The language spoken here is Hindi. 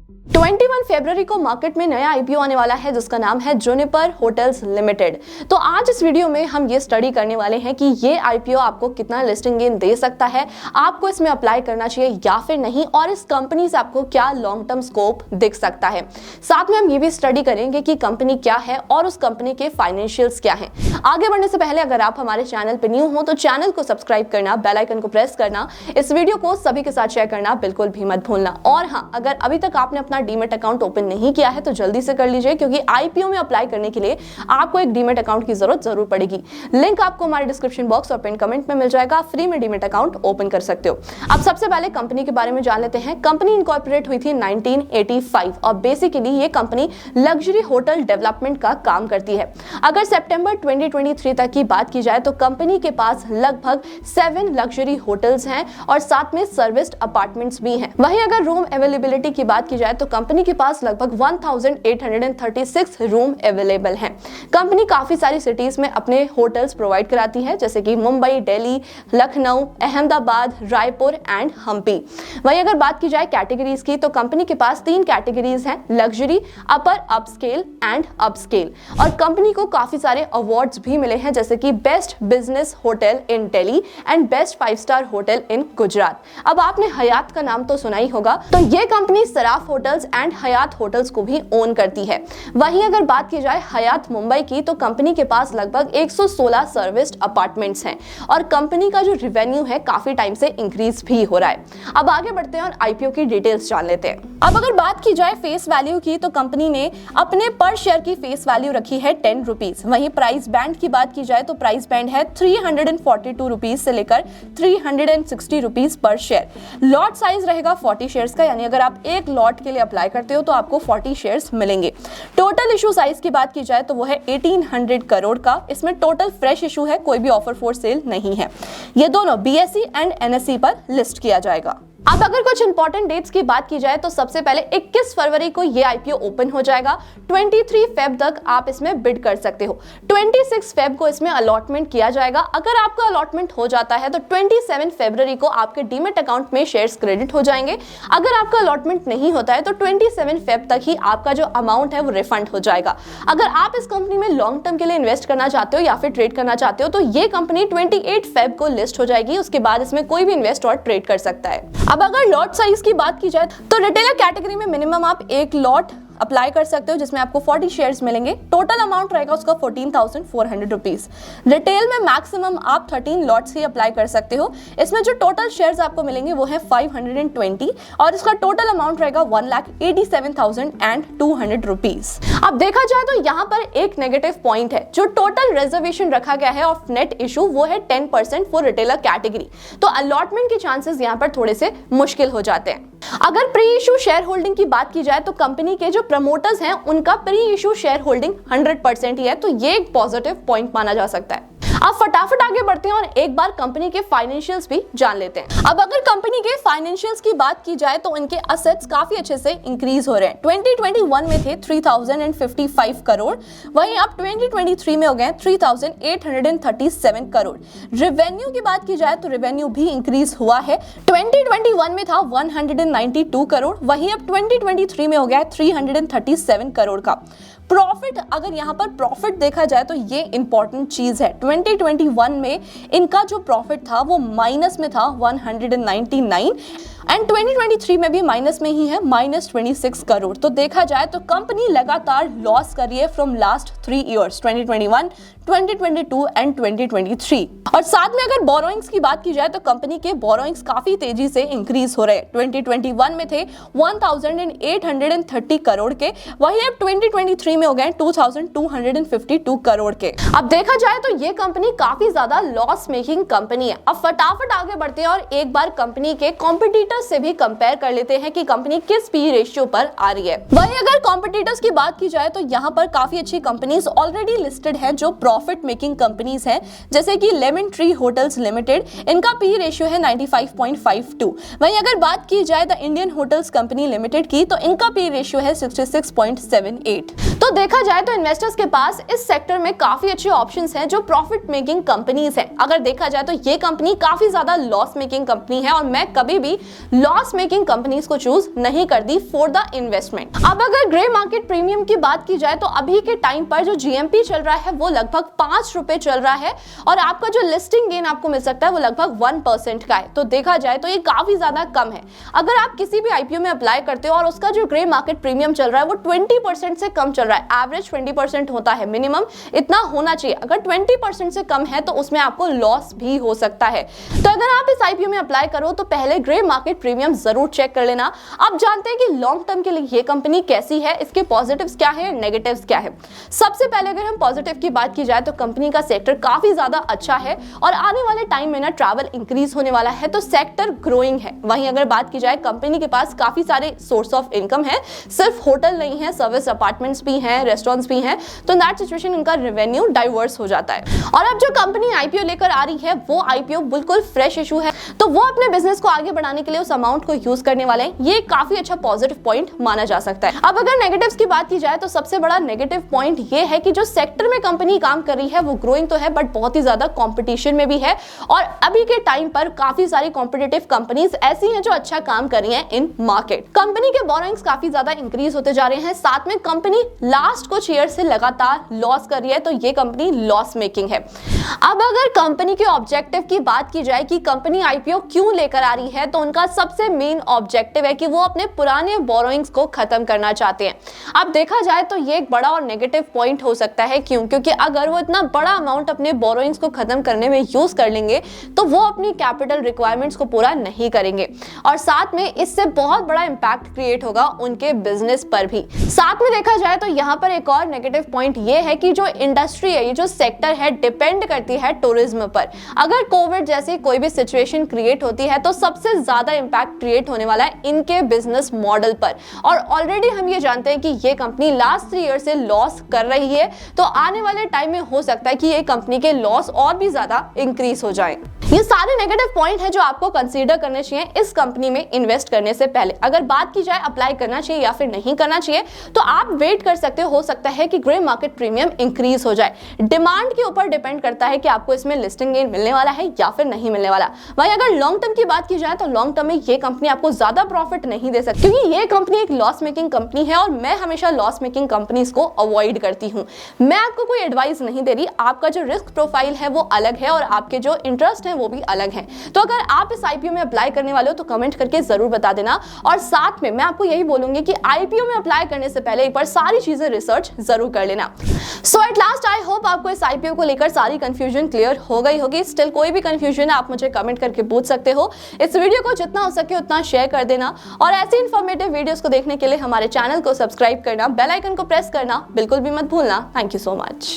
21 फरवरी को मार्केट में नया आईपीओ आने वाला है जिसका नाम है जुनिपर होटल्स लिमिटेड। तो आज इस वीडियो में हम ये स्टडी करने वाले हैं कि ये आईपीओ आपको कितना लिस्टिंग गेन दे सकता है, आपको इसमें अप्लाई करना चाहिए या फिर नहीं, और इस कंपनी से आपको क्या लॉन्ग टर्म स्कोप दिख सकता है। साथ में हम ये भी स्टडी करेंगे कि कंपनी क्या है और उस कंपनी के फाइनेंशियल्स क्या हैं। आगे बढ़ने से पहले अगर आप हमारे चैनल पर न्यू हो तो चैनल को सब्सक्राइब करना, बेल आइकन को प्रेस करना, इस वीडियो को सभी के साथ शेयर करना बिल्कुल भी मत भूलना। और हाँ, अगर अभी तक आपने अपना डीमैट अकाउंट ओपन नहीं किया है तो जल्दी से कर लीजिए, क्योंकि आईपीओ में अप्लाई करने के लिए आपको एक डीमैट अकाउंट की जरूरत जरूर पड़ेगी। लिंक आपको हमारे डिस्क्रिप्शन बॉक्स और पिन कमेंट में मिल जाएगा। फ्री में डीमैट अकाउंट ओपन कर सकते हो। अब सबसे पहले कंपनी के बारे में जान लेते हैं। कंपनी इनकॉर्पोरेट हुई थी 1985 और बेसिकली ये कंपनी लग्जरी होटल डेवलपमेंट का काम करती है। अगर सितंबर 2023 तक की बात की जाए तो कंपनी के पास लगभग 7 लग्जरी होटल्स हैं और साथ में सर्विस्ड अपार्टमेंट्स भी हैं। वहीं अगर रूम अवेलेबिलिटी की बात की जाए तो कंपनी के पास लगभग 1836 रूम अवेलेबल हैं। कंपनी काफी सारी सिटीज में अपने होटल्स प्रोवाइड कराती है, जैसे कि मुंबई, दिल्ली, लखनऊ, अहमदाबाद, रायपुर एंड हम्पी। वहीं अगर बात की जाए कैटेगरीज की तो कंपनी के पास 3 कैटेगरीज हैं, luxury, upper upscale and upscale. और कंपनी को काफी सारे अवार्ड्स भी मिले हैं, जैसे कि best business hotel in Delhi and best 5 star hotel in Gujarat. अब आपने हयात का नाम तो सुना ही होगा, तो ये company Saraf hotels and Hyatt hotels को भी ओन करती है। वहीं अगर बात की जाए हयात मुंबई की तो कंपनी के पास लगभग 116 सर्विस्ड अपार्टमेंट्स हैं और कंपनी का जो रेवेन्यू है काफी टाइम से इंक्रीज भी हो रहा है। अब आगे बढ़ते हैं और आईपीओ की डिटेल्स जान लेते हैं। अब अगर बात की जाए फेस वैल्यू की तो कंपनी ने अपने पर शेयर की फेस वैल्यू रखी है 10 रुपीज। वहीं प्राइस बैंड की बात की जाए तो प्राइस बैंड है 342 रुपीज से लेकर 360 rupees per share. Lot size रहेगा 40 शेयर्स का, यानी अगर आप एक लॉट के लिए अप्लाई करते हो तो आपको 40 शेयर्स मिलेंगे। टोटल इशू साइज की बात की जाए तो वो है 1800 करोड़ का। इसमें टोटल फ्रेश इशू है, कोई भी ऑफर फॉर सेल नहीं है। ये दोनों बीएसई एंड एनएसई पर लिस्ट किया जाएगा। अब अगर कुछ इंपॉर्टेंट डेट्स की बात की जाए तो सबसे पहले 21 फरवरी को ये आईपीओ ओपन हो जाएगा। 23 फेब तक आप इसमें बिड कर सकते हो। 26 फेब को इसमें अलॉटमेंट किया जाएगा। अगर आपका अलॉटमेंट हो जाता है तो 27 फरवरी को आपके डीमैट अकाउंट में शेयर्स क्रेडिट हो जाएंगे। अगर आपका अलॉटमेंट नहीं होता है तो 27 फेब तक ही आपका जो अमाउंट है वो रिफंड हो जाएगा। अगर आप इस कंपनी में लॉन्ग टर्म के लिए इन्वेस्ट करना चाहते हो या फिर ट्रेड करना चाहते हो तो ये कंपनी 28 फेब को लिस्ट हो जाएगी। उसके बाद इसमें कोई भी इन्वेस्ट और ट्रेड कर सकता है। अब अगर लॉट साइज की बात की जाए तो रिटेलर कैटेगरी में मिनिमम आप एक लॉट अप्लाई कर सकते हो, जिसमें आपको 40 शेयर्स मिलेंगे। टोटल अमाउंट रहेगा उसका 14,400 रुपीज। रिटेल में मैक्सिमम आप 13 लॉट्स ही अप्लाई कर सकते हो। इसमें जो टोटल शेयर्स आपको मिलेंगे वो है 520 और इसका टोटल अमाउंट रहेगा 1,87,200 रुपीज। अब देखा जाए तो यहाँ पर एक नेगेटिव पॉइंट है, जो टोटल रिजर्वेशन रखा गया है ऑफ नेट इशू वो है 10% फॉर रिटेलर कैटेगरी। तो अलॉटमेंट के चांसेस यहाँ पर थोड़े से मुश्किल हो जाते हैं। अगर प्री इशू शेयर होल्डिंग की बात की जाए तो कंपनी के जो प्रमोटर्स हैं उनका प्री इशू शेयर होल्डिंग 100% ही है, तो ये एक पॉजिटिव पॉइंट माना जा सकता है। अब फटाफट आगे बढ़ते हैं और एक बार कंपनी के फाइनेंशियल्स भी जान लेते हैं। अब अगर कंपनी के फाइनेंशियल्स की बात की जाए तो इनके असेट्स काफी अच्छे से इंक्रीज हो रहे हैं। 2021 में थे 3055 करोड़, वहीं अब 2023 में हो गए 3837 करोड़। रेवेन्यू की बात की जाए तो रेवेन्यू भी इंक्रीज हुआ है। 2021 में था 192 करोड़, वहीं अब 2023 में हो गया 337 करोड़ का। प्रॉफिट, अगर यहाँ पर प्रॉफिट देखा जाए तो ये इंपॉर्टेंट चीज है। 2021 में इनका जो प्रॉफिट था वो माइनस में था 199 एंड 2023 में भी माइनस में ही है, -26 करोड़। तो देखा जाए तो कंपनी लगातार लॉस कर रही है फ्रॉम लास्ट 3 इयर्स, 2021, 2022 एंड 2023। और साथ में अगर बोरोइंग्स की बात की जाए तो कंपनी के बोरोइंग्स काफी तेजी से इंक्रीज हो रहे हैं। 2021 में थे 1830 करोड़ के, वहीं अब 2023 में हो गए 2252 करोड़ के। अब देखा जाए तो ये कंपनी काफी ज्यादा लॉस मेकिंग कंपनी है। अब फटाफट आगे बढ़ते हैं और एक बार कंपनी के कॉम्पिटिटर्स से भी कंपेयर कर लेते हैं कि कंपनी किस पी रेशियो पर आ रही है। वहीं अगर कॉम्पिटिटर्स की बात की जाए तो यहाँ पर काफी अच्छी कंपनीज ऑलरेडी लिस्टेड हैं जो प्रॉफिट मेकिंग कंपनीज हैं, जैसे कि लेमन ट्री होटल्स लिमिटेड, इनका पी रेशियो है 95.52। वहीं अगर बात की जाए the Indian hotels company limited की तो इनका पी रेशियो है 66.78। तो देखा जाए तो इन्वेस्टर्स के पास इस सेक्टर में काफी अच्छे ऑप्शंस हैं जो प्रॉफिट मेकिंग कंपनीज हैं। अगर देखा जाए तो ये कंपनी काफी ज्यादा लॉस मेकिंग कंपनी है और मैं कभी भी लॉस मेकिंग कंपनीज को चूज नहीं करती फॉर द इन्वेस्टमेंट। अब अगर ग्रे मार्केट प्रीमियम की बात की जाए तो अभी के टाइम पर जो जीएमपी चल रहा है वो लगभग 5 रुपए चल रहा है और आपका जो लिस्टिंग गेन आपको मिल सकता है वो लगभग 1% का है। तो देखा जाए तो ये काफी ज्यादा कम है। अगर आप किसी भी आईपीओ में अप्लाई करते हो और उसका जो ग्रे मार्केट प्रीमियम चल रहा है वो 20% से कम चल रहा है, एवरेज 20% होता है, मिनिमम इतना होना चाहिए। अगर 20% से कम है तो उसमें आपको लॉस भी हो सकता है। तो अगर आप इस आईपीओ में अप्लाई करो तो पहले ग्रे मार्केट प्रीमियम जरूर चेक कर लेना। आप जानते हैं कि लॉन्ग टर्म के लिए ये कंपनी कैसी है, इसके पॉजिटिव्स क्या है, नेगेटिव्स क्या है। सबसे पहले अगर हम पॉजिटिव की बात की जाए तो कंपनी का सेक्टर काफी ज्यादा अच्छा है और आने वाले टाइम में ना ट्रैवल इंक्रीज होने वाला है तो सेक्टर ग्रोइंग है। वहीं अगर बात की जाए कंपनी के पास काफी सारे सोर्स ऑफ इनकम है, सिर्फ होटल नहीं है, सर्विस अपार्टमेंट्स भी हैं, रेस्टोरेंट्स भी हैं, तो इन दैट सिचुएशन इनका रेवेन्यू डाइवर्स हो जाता है। और अब जो कंपनी आईपीओ लेकर आ रही है वो आईपीओ बिल्कुल फ्रेश इशू है, तो वो अपने बिजनेस को आगे बढ़ाने के लिए उस अमाउंट को यूज करने वाले हैं। ये काफी अच्छा पॉजिटिव पॉइंट माना जा सकता है। अब अगर नेगेटिव्स की बात की जाए तो सबसे बड़ा नेगेटिव पॉइंट ये है कि जो सेक्टर में कंपनी काम कर रही है वो ग्रोइंग तो है बट बहुत ही ज्यादा कंपटीशन में भी है और अभी के टाइम पर काफी सारी कॉम्पिटिटिव कंपनीज ऐसी हैं जो अच्छा काम कर रही हैं इन मार्केट। कंपनी के बोरोइंग्स काफी ज्यादा इंक्रीज होते जा रहे हैं, साथ में कंपनी लास्ट कुछ ईयर से लगातार लॉस कर रही है, तो ये कंपनी लॉस मेकिंग है। अब अगर कंपनी के ऑब्जेक्टिव की बात की जाए कि कंपनी आईपीओ क्यों लेकर आ रही है तो उनका सबसे मेन ऑब्जेक्टिव है कि वो अपने पुराने बोरोइंग्स को खत्म करना चाहते हैं। अब देखा जाए तो ये एक बड़ा और नेगेटिव पॉइंट हो सकता है, क्योंकि अगर वो इतना बड़ा अमाउंट अपने बोरोइंग्स को खत्म करने में यूज कर लेंगे तो वो अपनी कैपिटल रिक्वायरमेंट्स को पूरा नहीं करेंगे और साथ में इससे बहुत बड़ा इंपैक्ट क्रिएट होगा उनके बिजनेस पर भी। साथ में देखा जाए तो यहाँ पर एक और नेगेटिव पॉइंट ये है कि जो इंडस्ट्री है, ये जो सेक्टर है, डिपेंड करती है टूरिज्म पर। अगर कोविड जैसी कोई भी सिचुएशन क्रिएट होती है तो सबसे ज्यादा इंपैक्ट क्रिएट होने वाला है इनके बिजनेस मॉडल पर और ऑलरेडी हम ये जानते हैं कि ये कंपनी लास्ट 3 ईयर से लॉस कर रही है, तो आने वाले टाइम में हो सकता है कि ये कंपनी के लॉस और भी ज्यादा इंक्रीज हो जाए। ये सारे नेगेटिव पॉइंट है जो आपको कंसीडर करने चाहिए इस कंपनी में इन्वेस्ट करने से पहले। अगर बात की जाए अप्लाई करना चाहिए या फिर नहीं करना चाहिए तो आप वेट कर सकते हो सकता है कि ग्रे मार्केट प्रीमियम इंक्रीज हो जाए। डिमांड के ऊपर डिपेंड करता है कि आपको इसमें लिस्टिंग गेन मिलने वाला है या फिर नहीं मिलने वाला। वहीं अगर लॉन्ग टर्म की बात की जाए तो लॉन्ग टर्म में ये कंपनी आपको ज्यादा प्रॉफिट नहीं दे सकती, क्योंकि ये कंपनी एक लॉस मेकिंग कंपनी है और मैं हमेशा लॉस मेकिंग कंपनीज को अवॉइड करती हूँ। मैं आपको कोई एडवाइस नहीं दे रही, आपका जो रिस्क प्रोफाइल है वो अलग है और आपके जो इंटरेस्ट है वो भी अलग है। तो अगर आप इस आईपीओ में अप्लाई करने वाले हो तो कमेंट करके जरूर बता देना और साथ में मैं आपको यही बोलूंगी कि आईपीओ में अप्लाई करने से पहले एक बार सारी चीजें रिसर्च जरूर कर लेना। सो एट लास्ट आई होप आपको इस आईपीओ को लेकर सारी कंफ्यूजन क्लियर हो गई होगी। स्टिल कोई भी कंफ्यूजन है आप मुझे कमेंट करके पूछ सकते हो। इस वीडियो को जितना हो सके उतना शेयर कर देना और ऐसे इंफॉर्मेटिव वीडियोस को देखने के लिए हमारे चैनल को सब्सक्राइब करना, बेल आइकन को प्रेस करना बिल्कुल भी मत भूलना। Thank you so much.